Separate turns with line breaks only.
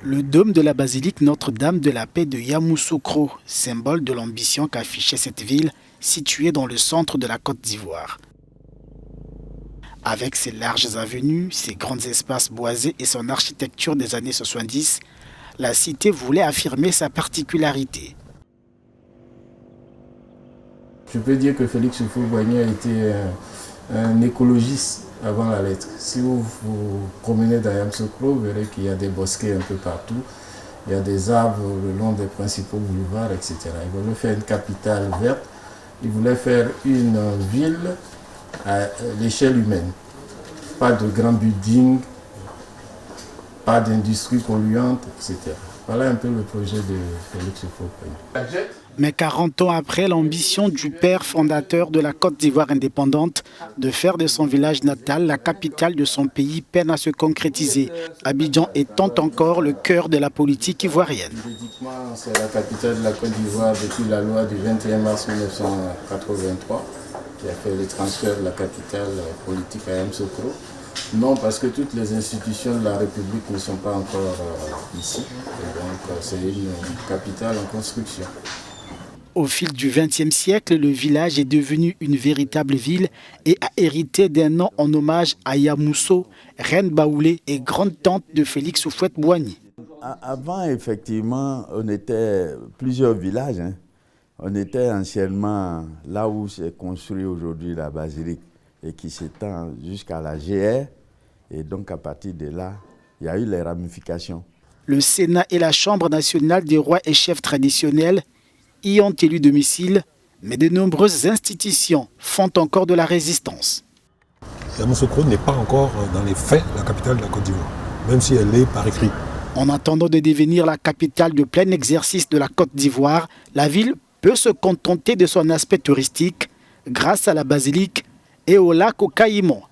Le dôme de la basilique Notre-Dame de la Paix de Yamoussoukro, symbole de l'ambition qu'affichait cette ville située dans le centre de la Côte d'Ivoire. Avec ses larges avenues, ses grands espaces boisés et son architecture des années 70, la cité voulait affirmer sa particularité.
Je peux dire que Félix Houphouët-Boigny a été un écologiste avant la lettre. Si vous vous promenez dans Yamoussoukro, vous verrez qu'il y a des bosquets un peu partout. Il y a des arbres le long des principaux boulevards, etc. Il voulait faire une capitale verte. Il voulait faire une ville à l'échelle humaine. Pas de grands buildings, pas d'industrie polluante, etc. Voilà un peu le projet de Félix Houphouët-Boigny.
Mais 40 ans après, l'ambition du père fondateur de la Côte d'Ivoire indépendante de faire de son village natal la capitale de son pays peine à se concrétiser, Abidjan étant encore le cœur de la politique ivoirienne.
Juridiquement, c'est la capitale de la Côte d'Ivoire depuis la loi du 21 mars 1983 qui a fait le transfert de la capitale politique à Yamoussoukro. Non, parce que toutes les institutions de la République ne sont pas encore ici. Et donc, c'est une capitale en construction.
Au fil du XXe siècle, le village est devenu une véritable ville et a hérité d'un nom en hommage à Yamousso, reine Baoulé et grande-tante de Félix Houphouët-Boigny.
Avant, effectivement, on était plusieurs villages. On était anciennement là où s'est construit aujourd'hui la basilique et qui s'étend jusqu'à la GR. Et donc, à partir de là, il y a eu les ramifications.
Le Sénat et la Chambre nationale des rois et chefs traditionnels y ont élu domicile, mais de nombreuses institutions font encore de la résistance.
Yamoussoukro n'est pas encore dans les faits la capitale de la Côte d'Ivoire, même si elle est par écrit.
En attendant de devenir la capitale de plein exercice de la Côte d'Ivoire, la ville peut se contenter de son aspect touristique grâce à la basilique et au lac Caïman,